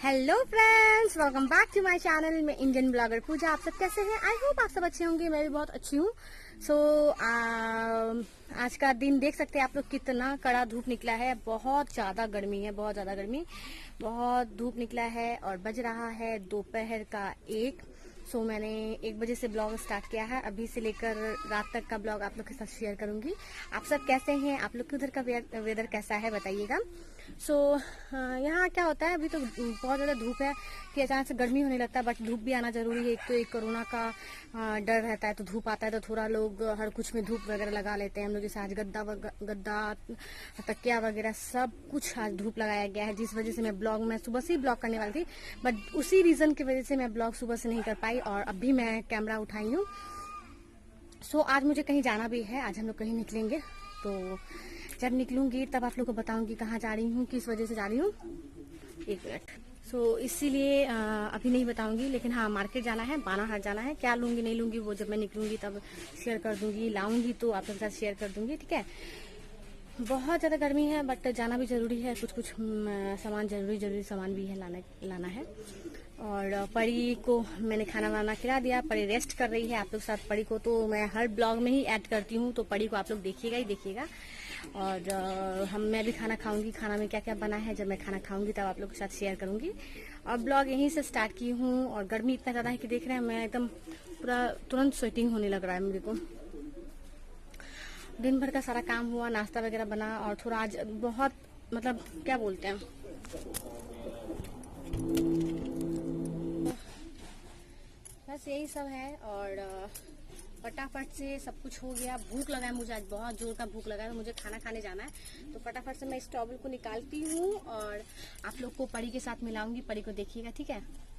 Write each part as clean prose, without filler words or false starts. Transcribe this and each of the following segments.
Hello friends, welcome back to my channel में Indian blogger Pooja. आप सब कैसे हैं? आई होप आप सब अच्छे होंगे। मैं भी बहुत अच्छी हूँ। सो आज का दिन देख सकते हैं आप लोग, कितना कड़ा धूप निकला है। बहुत ज़्यादा गर्मी है, बहुत ज़्यादा गर्मी, बहुत धूप निकला है। और बज रहा है दोपहर का 1। सो मैंने 1 बजे से ब्लॉग स्टार्ट किया है। अभी से लेकर रात तक का ब्लॉग आप लोग के साथ शेयर करूंगी। आप सब कैसे हैं? आप लोग के उधर का वेदर कैसा है बताइएगा। सो यहाँ क्या होता है, अभी तो बहुत ज़्यादा धूप है कि अचानक से गर्मी होने लगता है, बट धूप भी आना जरूरी है। एक तो एक कोरोना का डर रहता है, तो धूप आता है तो थोड़ा लोग हर कुछ में धूप वगैरह लगा लेते हैं। हम लोग जैसे आज गद्दा तकिया वगैरह सब कुछ आज धूप लगाया गया है, जिस वजह से मैं सुबह से ही ब्लॉग करने वाली थी, बट उसी रीज़न की वजह से मैं ब्लॉग सुबह से नहीं कर पाई और अभी मैं कैमरा उठाई हूँ। सो आज मुझे कहीं जाना भी है, आज हम लोग कहीं निकलेंगे। तो जब निकलूंगी तब आप लोग को बताऊंगी कहाँ जा रही हूँ, किस वजह से जा रही हूँ। 1 मिनट। सो इसीलिए अभी नहीं बताऊंगी, लेकिन हाँ मार्केट जाना है, बानाहाट जाना है। क्या लूंगी नहीं लूंगी वो जब मैं निकलूंगी तब शेयर कर दूंगी। लाऊंगी तो आप लोग के साथ शेयर कर दूंगी, ठीक है। बहुत ज़्यादा गर्मी है, बट जाना भी ज़रूरी है। कुछ सामान ज़रूरी सामान भी है, लाना है। और परी को मैंने खाना वाना खिला दिया, परी रेस्ट कर रही है। आप लोग साथ परी को तो मैं हर ब्लॉग में ही ऐड करती हूँ, तो परी को आप लोग देखिएगा ही देखिएगा। और मैं भी खाना खाऊंगी। खाना में क्या क्या बना है जब मैं खाना खाऊंगी तब आप लोग के साथ शेयर करूंगी। और ब्लॉग यहीं से स्टार्ट की हूँ। और गर्मी इतना ज़्यादा है कि देख रहे हैं, मैं एकदम पूरा तुरंत स्वेटिंग होने लग रहा है मेरे को। दिन भर का सारा काम हुआ, नाश्ता वगैरह बना, और थोड़ा आज बहुत मतलब क्या बोलते हैं, बस यही सब है। और फटाफट से सब कुछ हो गया। भूख लगा है मुझे, आज बहुत जोर का भूख लगा है, तो मुझे खाना खाने जाना है। तो फटाफट से मैं इस टॉवल को निकालती हूँ और आप लोग को परी के साथ मिलाऊंगी। परी को देखिएगा, ठीक है।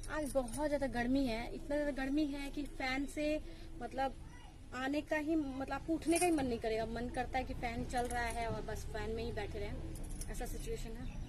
आज बहुत ज्यादा गर्मी है, इतना ज्यादा गर्मी है कि फैन से मतलब आने का ही मतलब आपको उठने का ही मन नहीं करेगा। मन करता है कि फैन चल रहा है और बस फैन में ही बैठे रहें, ऐसा सिचुएशन है।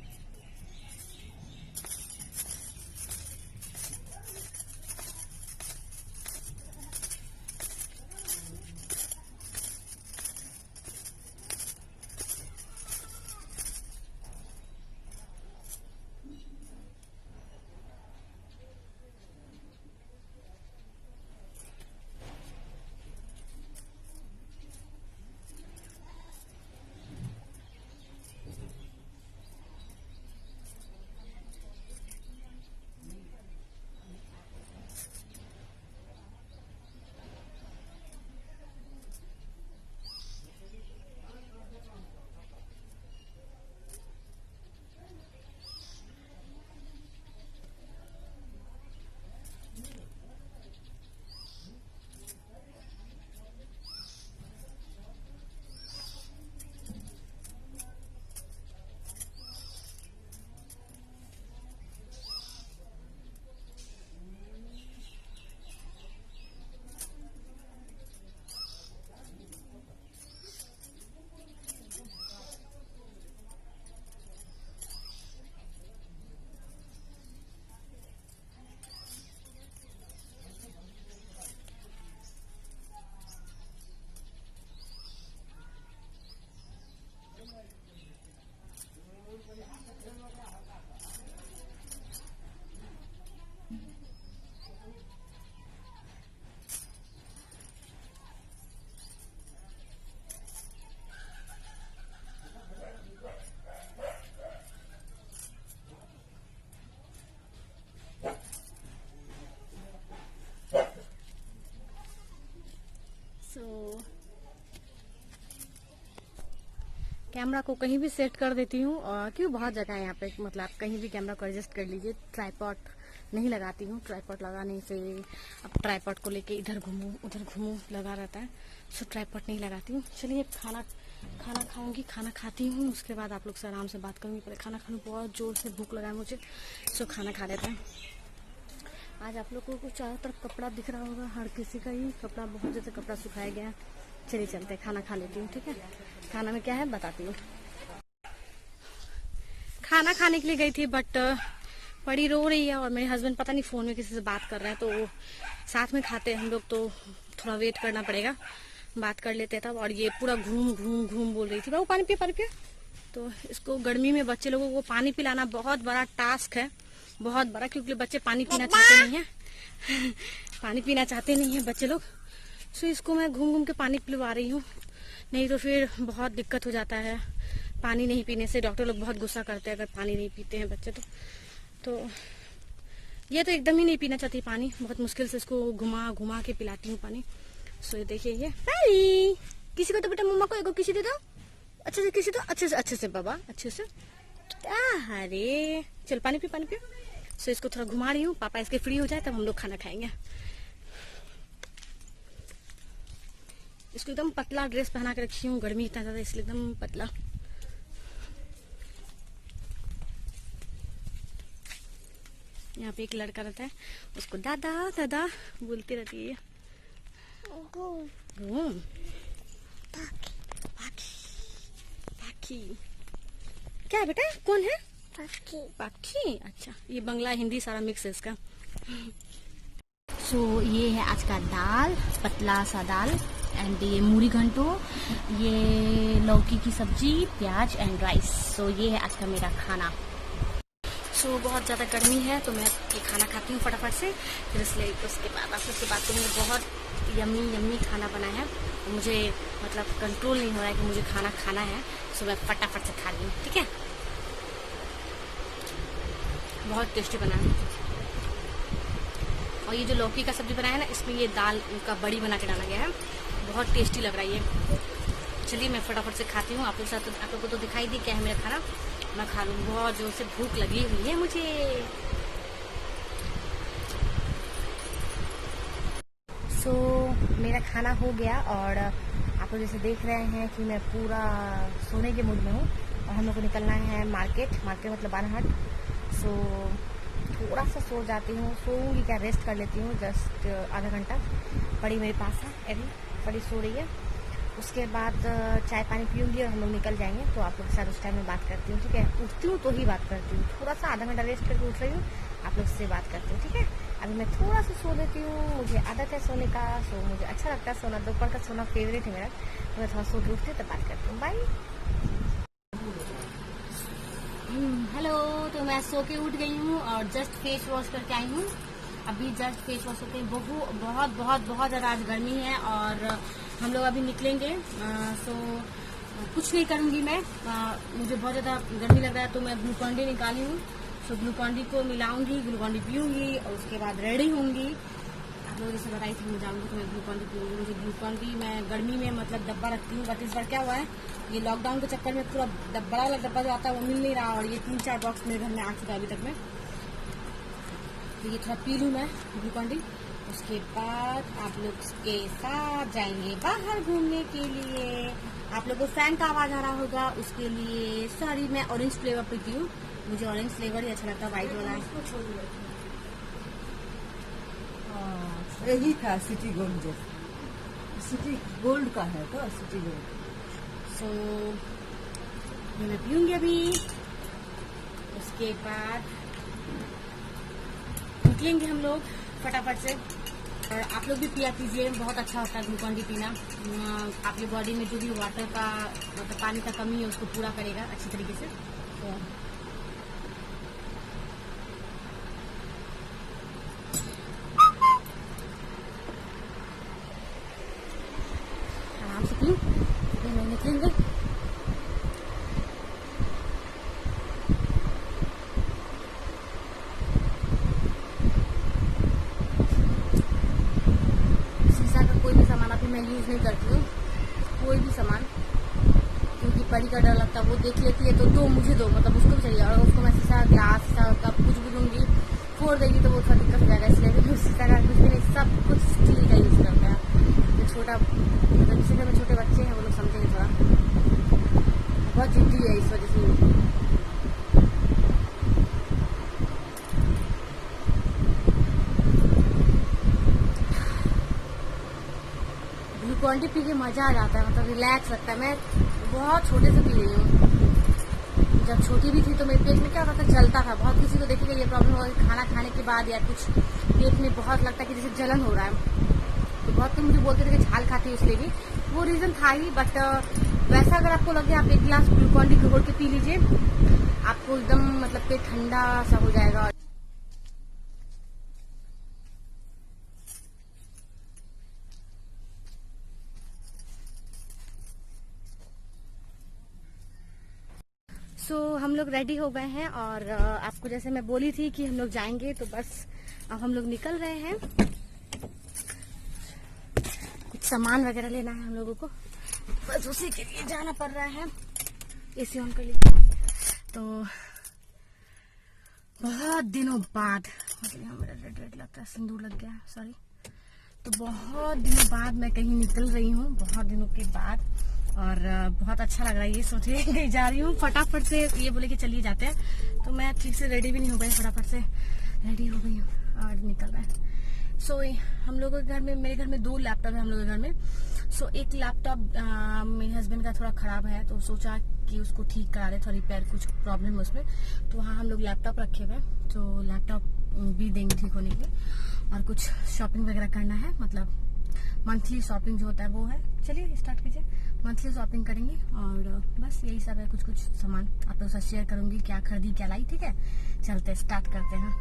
सो कैमरा को कहीं भी सेट कर देती हूँ, क्यों बहुत जगह है यहाँ पे, मतलब आप कहीं भी कैमरा को एडजस्ट कर लीजिए। ट्राइपॉड नहीं लगाती हूँ। ट्राइपॉड लगाने से अब ट्राइपॉड को लेके इधर घूमूं उधर घूमूं लगा रहता है, सो ट्राइपॉड नहीं लगाती हूँ। चलिए खाना खाऊंगी, खाना खाती हूँ, उसके बाद आप लोग से आराम से बात करूँगी। पहले खाना खाने, बहुत जोर से भूख लगा है मुझे, सो खाना खा लेते हैं। आज आप लोगों को चारों तरफ कपड़ा दिख रहा होगा, हर किसी का ही कपड़ा, बहुत ज़्यादा कपड़ा सुखाया गया है। चलिए चलते हैं, खाना खा लेती हूँ, ठीक है। खाना में क्या है बताती हूँ। खाना खाने के लिए गई थी, बट बड़ी रो रही है और मेरे हस्बैंड पता नहीं फ़ोन में किसी से बात कर रहे हैं, तो साथ में खाते हैं हम लोग, तो थोड़ा वेट करना पड़ेगा, बात कर लेते तब। और ये पूरा घूम घूम घूम बोल रही थी, बाबू पानी पिया पानी पिया। तो इसको गर्मी में बच्चे लोगों को पानी पिलाना बहुत बड़ा टास्क है, बहुत बड़ा, क्योंकि बच्चे पानी पीना चाहते नहीं है पानी पीना चाहते नहीं है बच्चे लोग। सो इसको मैं घूम घूम के पानी पिलवा रही हूँ, नहीं तो फिर बहुत दिक्कत हो जाता है पानी नहीं पीने से। डॉक्टर लोग बहुत गुस्सा करते हैं अगर पानी नहीं पीते हैं बच्चे तो ये तो एकदम ही नहीं पीना चाहती पानी, बहुत मुश्किल से इसको घुमा घुमा के पिलाती हूँ पानी। सो ये देखिए, ये पानी किसी को तो बेटा मम्मा को एगो किसी दे दो, अच्छे से किसी दो, अच्छे से बाबा, अच्छे से। अरे चल पानी पी पानी पी। सो इसको थोड़ा घुमा रही हूँ, पापा इसके फ्री हो जाए तब हम लोग खाना खाएंगे। इसको एकदम पतला ड्रेस पहना के रखी हूँ, गर्मी इतना ज्यादा इसलिए एकदम पतला। यहाँ पे एक लड़का रहता है, उसको दादा दादा बोलती रहती है। पाखी क्या है बेटा, कौन है? पाखी। अच्छा, ये बंगला हिंदी सारा मिक्स है इसका। सो ये है आज का दाल, पतला सा दाल, एंड ये मूरी घंटो, ये लौकी की सब्जी, प्याज एंड राइस। सो ये है आज का मेरा खाना। सो बहुत ज़्यादा गर्मी है तो मैं ये खाना खाती हूँ फटाफट से, फिर इसलिए उसके बाद आप उसके बाद तो मुझे बहुत यम्मी यम्मी खाना बना है, मुझे मतलब कंट्रोल नहीं हो रहा है कि मुझे खाना खाना है। सो मैं फटाफट से खा रही हूँ, ठीक है। बहुत टेस्टी बना है, और ये जो लौकी का सब्जी बनाया है ना, इसमें ये दाल का बड़ी बना के डाला गया है, बहुत टेस्टी लग रहा है ये। चलिए मैं फटाफट से खाती हूँ, आप लोग को तो दिखाई दी क्या है मेरा खाना, मैं खा लूँ, बहुत जोर से भूख लगी हुई है मुझे। सो मेरा खाना हो गया और आप लोग जैसे देख रहे हैं कि मैं पूरा सोने के मूड में हूँ, और हम लोग को निकलना है मार्केट मतलब बानाहाट। सो थोड़ा सा सो जाती हूँ, सोऊंगी क्या, रेस्ट कर लेती हूँ जस्ट आधा घंटा। पड़ी मेरे पास है अभी, पड़ी सो रही है, उसके बाद चाय पानी पीऊँगी और हम लोग निकल जाएंगे। तो आप लोग के साथ उस टाइम में बात करती हूँ, ठीक है। उठती हूँ तो ही बात करती हूँ, थोड़ा सा आधा घंटा रेस्ट करके उठ रही हूँ, आप लोग से बात करती हूँ, ठीक है। अभी मैं थोड़ा सा सो लेती हूँ, मुझे आदत है सोने का, सो मुझे अच्छा लगता है सोना, दोपहर का सोना फेवरेट है मेरा, तो मैं थोड़ा सो के उठती हूँ तो बात करती हूँ। बाय। हेलो, तो मैं सो के उठ गई हूँ और जस्ट फेस वॉश करके आई हूँ, अभी जस्ट फेस वॉश करके। बहुत ज़्यादा आज गर्मी है और हम लोग अभी निकलेंगे। सो कुछ नहीं करूँगी मैं, मुझे बहुत ज़्यादा गर्मी लग रहा है तो मैं ग्लूकॉन डी निकाली हूँ। सो ग्लूकॉन डी को मिलाऊंगी, ग्लूकॉन डी पीऊँगी और उसके बाद रेडी होंगी। आप लोग जैसे बताई थी मैं जाऊँगी तो मैं ग्लूकॉन डी पीऊँगी। मुझे ग्लूकॉन डी मैं गर्मी में मतलब डब्बा रखती हूँ, बट इस बार क्या हुआ है, ये लॉकडाउन के चक्कर में पूरा बड़ा वाला डब्बा जो आता है वो मिल नहीं रहा, और ये 3-4 बॉक्स मेरे घर में आ चुका है अभी तक में। तो ये थोड़ा पी लूँ मैं ग्लूकॉन डी, उसके बाद आप लोग के साथ जाएंगे बाहर घूमने के लिए। आप लोगों को फैन का आवाज आ रहा होगा, उसके लिए सॉरी। मैं ऑरेंज फ्लेवर पीती हूँ, मुझे ऑरेंज फ्लेवर ही अच्छा लगता है, व्हाइट वाला। यही था सिटी गोल्ड, सिटी गोल्ड का है तो सिटी गोल्ड। सो ये मैं पीऊंगी अभी, उसके बाद निकलेंगे हम लोग फटाफट से। और आप लोग भी पिया कीजिए, बहुत अच्छा होता है ग्लूकॉन डी पीना, आपकी बॉडी में जो भी वाटर का मतलब पानी का कमी है उसको पूरा करेगा अच्छी तरीके से। तो आराम से पी, फिर मैं निकलेंगे। मैं यूज़ नहीं करती हूँ कोई भी सामान, क्योंकि परी का डर लगता है, वो देख लेती है तो दो मुझे दो, मतलब उसको भी चाहिए, और उसको मैं शीशा ग्लास कप कुछ भी दूंगी, फोड़ देगी तो वो थोड़ा दिक्कत हो जाएगा, इसलिए भी उसी तरह कुछ भी नहीं, सब कुछ स्टील का यूज करते हैं। जो छोटा मतलब जिसके घर में छोटे बच्चे हैं वो लोग समझेंगे थोड़ा, बहुत जिद्दी है इस वजह से। ग्लूकॉन डी पी के मजा आ जाता है, मतलब रिलैक्स लगता है। मैं बहुत छोटे से पी रही हूँ, जब छोटी भी थी तो मेरे पेट में क्या होता था, जलता था बहुत। किसी को देखेगा ये प्रॉब्लम होगा कि खाना खाने के बाद या कुछ पेट में बहुत लगता है कि जैसे जलन हो रहा है, तो बहुत कोई मुझे बोलते थे कि झाल खाती है, इसलिए भी वो रीजन था ही। बट वैसा अगर आपको लगे आप एक गिलास ग्लूकॉन डी घोल के पी लीजिए, आपको एकदम मतलब पेट ठंडा सा हो जाएगा। हम लोग रेडी हो गए हैं और आपको जैसे मैं बोली थी कि हम लोग जाएंगे, तो बस अब हम लोग निकल रहे हैं। कुछ सामान वगैरह लेना है हम लोगों को, बस उसी के लिए जाना पड़ रहा है। एसी ऑन कर लीजिए। तो बहुत दिनों बाद, मतलब मेरा रेड रेड लगता है, सिंदूर लग गया, सॉरी। तो बहुत दिनों बाद मैं कहीं निकल रही हूँ, बहुत दिनों के बाद, और बहुत अच्छा लग रहा है। ये सोचे कहीं जा रही हूँ, फटाफट से ये बोले कि चलिए जाते हैं, तो मैं ठीक से रेडी भी नहीं हो गई, फटाफट से रेडी हो गई हूँ और निकल रहा है। हम लोगों के घर में, मेरे घर में 2 लैपटॉप है हम लोगों के घर में। एक लैपटॉप मेरे हस्बैंड का थोड़ा खराब है, तो सोचा कि उसको ठीक करा दे, थोड़ा रिपेयर, कुछ प्रॉब्लम है उसमें, तो वहाँ हम लोग लैपटॉप रखे हुए हैं, तो लैपटॉप भी देंगे ठीक होने के लिए। और कुछ शॉपिंग वगैरह करना है, मतलब मंथली शॉपिंग जो होता है वो है। चलिए स्टार्ट कीजिए, मंथली शॉपिंग करेंगे और बस यही सब है। कुछ कुछ सामान आप लोग से शेयर करूंगी, क्या खरीदी क्या लाई, ठीक है। चलते स्टार्ट करते हैं।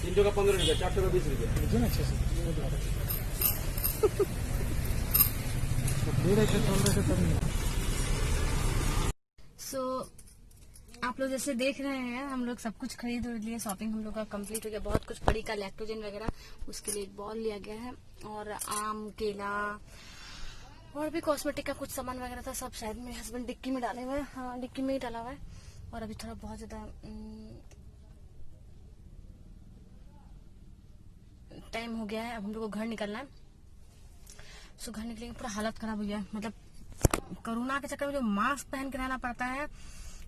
तीन का 15 रुपया, 4 का 20 रुपया। आप लोग जैसे देख रहे हैं, हम लोग सब कुछ खरीद लिए, शॉपिंग हम लोग का कंप्लीट हो गया। बहुत कुछ पड़ी का लैक्टोजन वगैरह, उसके लिए एक बॉल लिया गया है, और आम, केला और भी कॉस्मेटिक का कुछ सामान वगैरह था, सब शायद मेरे हस्बैंड डिक्की में डाले हुए हैं। हाँ, डिक्की में ही डाला हुआ है। और अभी थोड़ा बहुत ज्यादा टाइम हो गया है, अब हम लोग को घर निकलना है। घर निकलेंगे, पूरा हालत खराब हो गया है। मतलब कोरोना के चक्कर में जो मास्क पहन के रहना पड़ता है,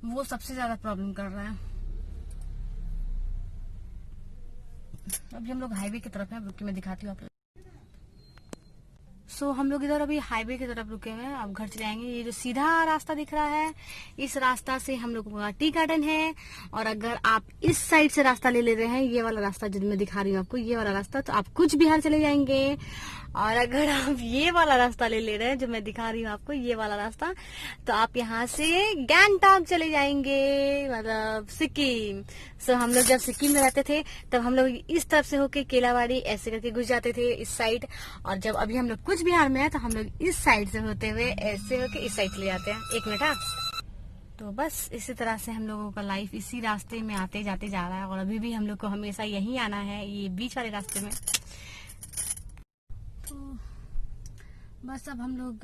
वो सबसे ज्यादा प्रॉब्लम कर रहा है। अभी हम लोग हाईवे की तरफ है, रुक के मैं दिखाती हूँ आप लोग। हम लोग इधर अभी हाईवे की तरफ रुके हुए हैं, अब घर चले जाएंगे। ये जो सीधा रास्ता दिख रहा है, इस रास्ता से हम लोग का टी गार्डन है। और अगर आप इस साइड से रास्ता ले रहे हैं, ये वाला रास्ता जो मैं दिखा रही हूँ आपको, ये वाला रास्ता, तो आप कुछ बिहार चले जाएंगे। और अगर आप ये वाला रास्ता ले रहे हैं जो मैं दिखा रही हूँ आपको, ये वाला रास्ता, तो आप यहाँ से गैंगटॉक चले जाएंगे, मतलब सिक्किम। हम लोग जब सिक्किम में रहते थे, तब हम लोग इस तरफ से होके केलावाड़ी ऐसे करके घुस जाते थे इस साइड। और जब अभी हम लोग कुछ बिहार में है, तो हम लोग इस साइड से होते हुए ऐसे होके इस साइड चले जाते हैं। 1 मिनट। हाँ, तो बस इसी तरह से हम लोगों का लाइफ इसी रास्ते में आते जाते जा रहा है। और अभी भी हम लोग को हमेशा यहीं आना है, ये बीच वाले रास्ते में। तो बस अब हम लोग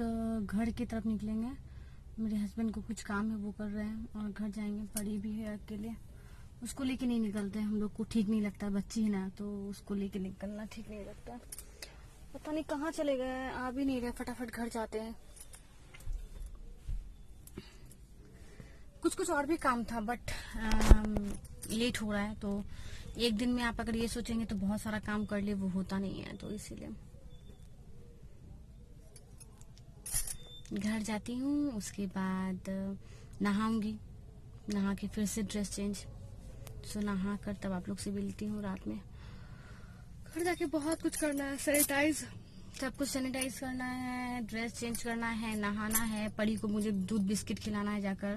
घर की तरफ निकलेंगे। मेरे हस्बैंड को कुछ काम है, वो कर रहे हैं, और घर जाएंगे। पड़ी भी है अकेले, उसको लेके नहीं निकलते हम लोग को, ठीक नहीं लगता, बच्ची है ना, तो उसको लेके निकलना ठीक नहीं लगता। पता नहीं कहाँ चले गए, आ भी नहीं रहे। फटाफट घर जाते हैं। कुछ कुछ और भी काम था, बट लेट हो रहा है। तो एक दिन में आप अगर ये सोचेंगे तो बहुत सारा काम कर ले, वो होता नहीं है। तो इसीलिए घर जाती हूँ, उसके बाद नहाऊंगी, नहा के फिर से ड्रेस चेंज। नहा कर तब आप लोग से मिलती हूँ रात में। घर जाके बहुत कुछ करना है, सैनिटाइज सब कुछ सैनिटाइज करना है, ड्रेस चेंज करना है, नहाना है, परी को मुझे दूध बिस्किट खिलाना है जाकर।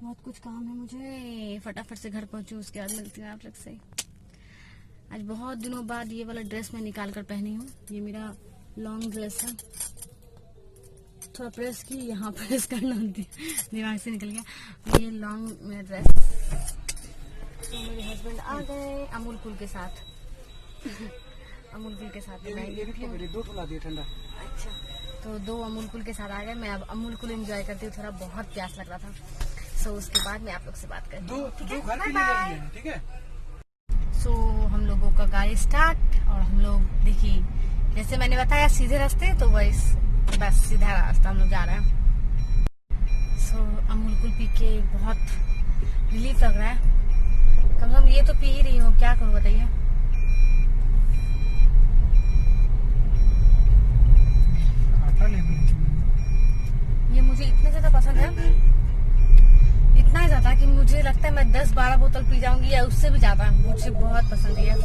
बहुत कुछ काम है मुझे, फटाफट से घर पहुंचू, उसके बाद मिलती हूँ आप लोग से। आज बहुत दिनों बाद ये वाला ड्रेस मैं निकाल कर पहनी हूँ। ये मेरा लॉन्ग ड्रेस है, थोड़ा प्रेस की, यहाँ प्रेस करना दिमाग से निकल गया। ये लॉन्ग मेरा ड्रेस। तो मेरे हस्बैंड आ गए अमूल कूल के साथ। अमूल कूल के साथ ठंडा। अच्छा, तो 2 अमूल कूल के साथ आ गए। मैं अब अमूल कूल एंजॉय करती हूँ, थोड़ा बहुत प्यास लग रहा था। सो उसके बाद मैं आप लोग से बात करती हूँ, ठीक है। सो हम लोगों का गाड़ी स्टार्ट, और हम लोग देखिए जैसे मैंने बताया सीधे रास्ते, तो बस सीधा रास्ता हम लोग जा रहे हैं। सो अमूल कूल पी के बहुत रिलीफ लग रहा है। कम से कम ये तो पी ही रही हूँ, क्या करूँ बताइए। ये मुझे इतने ज्यादा पसंद है, इतना ज्यादा कि मुझे लगता है मैं 10-12 बोतल पी जाऊंगी या उससे भी ज्यादा। मुझे बहुत पसंद है।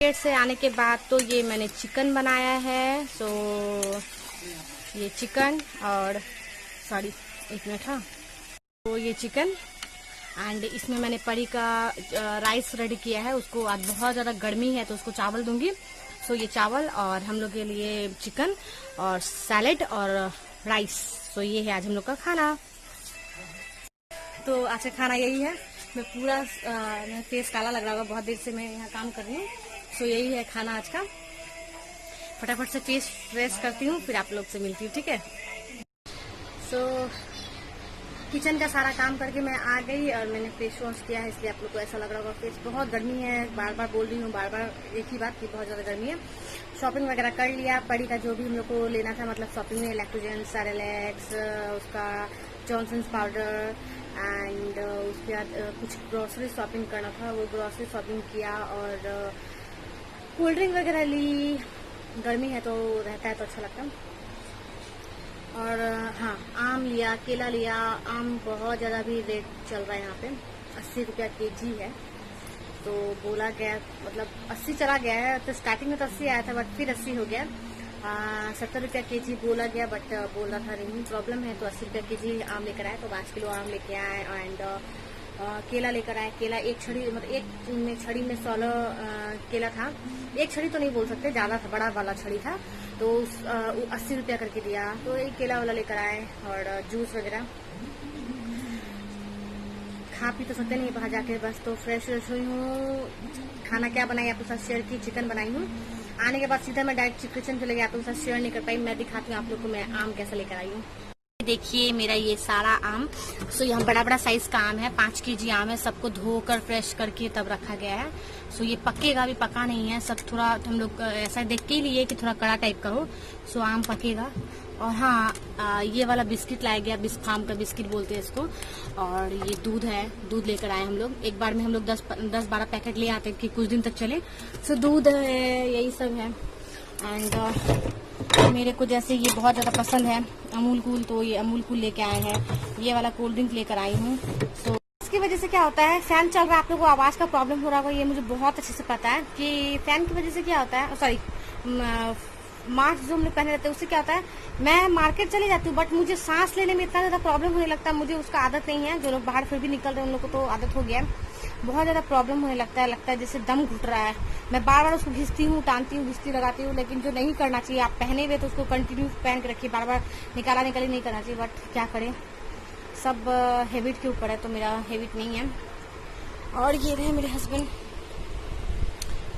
मार्केट से आने के बाद तो ये मैंने चिकन बनाया है। सो ये चिकन और सॉरी एक मिनट, हाँ, तो ये चिकन एंड इसमें मैंने परी का राइस रेडी किया है। उसको आज बहुत ज्यादा गर्मी है तो उसको चावल दूंगी। सो ये चावल और हम लोग के लिए चिकन और सैलेड और राइस। सो ये है आज हम लोग का खाना। तो आज का खाना यही है। मैं पूरा मेरा फेस काला लग रहा होगा, बहुत देर से मैं यहाँ काम कर रही हूँ। सो यही है खाना आज का। फटाफट से फेस फ्रेश करती हूँ, फिर आप लोग से मिलती हूँ, ठीक है। सो किचन का सारा काम करके मैं आ गई और मैंने फेस वॉश किया है, इसलिए आप लोग को ऐसा लग रहा होगा फेस बहुत गर्मी है। बार बार बोल रही हूँ, बार बार एक ही बात कि बहुत ज्यादा गर्मी है। शॉपिंग वगैरह कर लिया, परी का जो भी हम लोग को लेना था, मतलब शॉपिंग में इलेक्ट्रोजन, सेरेलैक्स, उसका जॉनसन्स पाउडर एंड उसके बाद कुछ ग्रोसरी शॉपिंग करना था, वो ग्रोसरी शॉपिंग किया और कोल्ड ड्रिंक वगैरह ली। गर्मी है तो रहता है तो अच्छा लगता है। और हाँ, आम लिया, केला लिया। आम बहुत ज़्यादा भी रेट चल रहा है यहाँ पे, 80 रुपया केजी है। तो बोला गया, मतलब 80 चला गया है। तो स्टार्टिंग में तो 80 आया था, बट फिर 80 हो गया। 70 रुपया केजी बोला गया, बट बोल रहा था नहीं प्रॉब्लम है तो 80 रुपया केजी आम लेकर आए। तो 5 किलो आम लेके आए एंड केला लेकर आए। केला एक छड़ी, मतलब एक छड़ी में 16 केला था। एक छड़ी तो नहीं बोल सकते, ज्यादा था, बड़ा वाला छड़ी था। तो 80 रुपया करके दिया। तो एक केला वाला लेकर आए और जूस वगैरह। खा पी तो सकते नहीं बाहर जाके, बस तो फ्रेश हुई हूँ। खाना क्या बनाई आपके साथ शेयर की, चिकन बनाई हूँ। आने के बाद सीधा मैं डायरेक्ट किचन चले गई, आपके साथ शेयर नहीं कर पाई। मैं दिखाती हूँ आप लोग को मैं आम कैसे लेकर आई हूँ। देखिए मेरा ये सारा आम। सो यहाँ बड़ा बड़ा साइज का आम है, 5 केजी आम है। सबको धोकर फ्रेश करके तब रखा गया है। सो ये पकेगा भी, पका नहीं है, सब थोड़ा हम लोग ऐसा देख के ही लिए कि थोड़ा कड़ा टाइप का हो। सो आम पकेगा। और हाँ, ये वाला बिस्किट लाया गया, बिस्फाम का बिस्किट बोलते हैं इसको। और ये दूध है, दूध लेकर आए हम लोग। एक बार में हम लोग 10-12 पैकेट ले आते हैं कि कुछ दिन तक चले। सो दूध है, यही सब है। एंड मेरे को जैसे ये बहुत ज्यादा पसंद है अमूल कूल, तो ये अमूल कूल लेके आए हैं। ये वाला कोल्ड ड्रिंक लेकर आई हूँ। तो इसकी वजह से क्या होता है, फैन चल रहा है, आप लोगों को आवाज का प्रॉब्लम हो रहा होगा, ये मुझे बहुत अच्छे से पता है कि फैन की वजह से क्या होता है। सॉरी, मास्क जो हम लोग पहने रहते हैं उससे क्या होता है, मैं मार्केट चली जाती हूँ बट मुझे सांस लेने में इतना ज्यादा प्रॉब्लम होने लगता है। मुझे उसका आदत नहीं है। जो लोग बाहर फिर भी निकल रहे हैं उन लोग को तो आदत हो गया है। बहुत ज्यादा प्रॉब्लम होने लगता है जैसे दम घुट रहा है। मैं बार बार उसको घिसती हूँ, टानती हूँ, घिसती लगाती हूँ, लेकिन जो नहीं करना चाहिए, आप पहने हुए तो उसको कंटिन्यू पहन के रखिए, बार बार निकाला निकाली नहीं करना चाहिए। बट क्या करें, सब हैबिट के ऊपर है, तो मेरा हैबिट नहीं है। और ये रहे मेरे हस्बैंड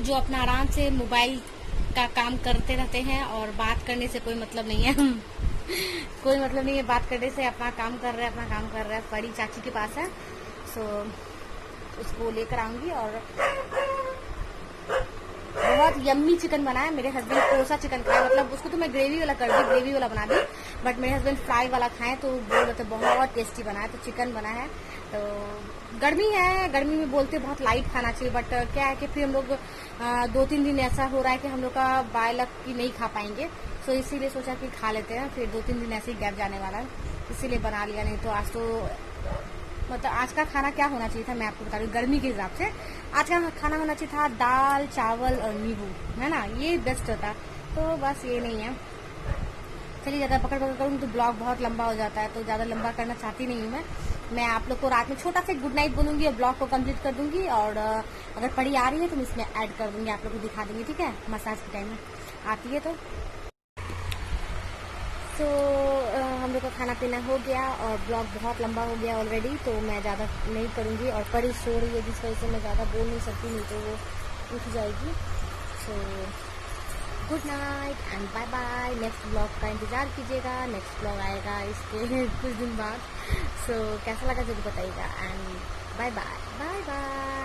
जो अपना आराम से मोबाइल का काम करते रहते हैं और बात करने से कोई मतलब नहीं है। कोई मतलब नहीं है बात करने से, अपना काम कर रहा है। बड़ी चाची के पास है। सो उसको लेकर आऊंगी। और बहुत यम्मी चिकन बना है। मेरे हस्बैंड कोसा चिकन खाए, मतलब उसको तो मैं ग्रेवी वाला कर दी, ग्रेवी वाला बना दी, बट मेरे हस्बैंड फ्राई वाला खाए तो बोल रहे थे बहुत टेस्टी बना है। तो चिकन बना है। तो गर्मी है, गर्मी में बोलते बहुत लाइट खाना चाहिए, बट क्या है कि फिर हम लोग 2-3 दिन ऐसा हो रहा है कि हम लोग का बाय लक की नहीं खा पाएंगे। सो इसीलिए सोचा कि खा लेते हैं, फिर 2-3 दिन ऐसे ही गैप जाने वाला है, इसीलिए बना लिया। नहीं तो आज तो मतलब आज का खाना क्या होना चाहिए था मैं आपको बता रही हूँ गर्मी के हिसाब से। आज का खाना होना चाहिए था दाल चावल और नींबू, है ना, ये बेस्ट होता। तो बस ये नहीं है। चलिए ज़्यादा पकड़ करूँ तो ब्लॉग बहुत लंबा हो जाता है, तो ज़्यादा लंबा करना चाहती नहीं हूँ मैं आप लोग को रात में छोटा सा गुड नाइट बोलूँगी और ब्लॉग को कंप्लीट कर दूंगी। और अगर पड़ी आ रही है तो मैं इसमें ऐड कर दूंगी, आप लोग को दिखा दूंगी, ठीक है, मसाज के टाइम में आती है तो। तो हम लोग का खाना पीना हो गया और ब्लॉग बहुत लंबा हो गया ऑलरेडी, तो मैं ज़्यादा नहीं करूँगी। और परी सो रही है जिस वजह से मैं ज़्यादा बोल नहीं सकती, नहीं तो वो उठ जाएगी। So good night and bye bye. Next blog का इंतज़ार कीजिएगा, नेक्स्ट ब्लॉग आएगा इसके कुछ दिन बाद। सो कैसा लगा जरूर बताइएगा and bye bye bye bye.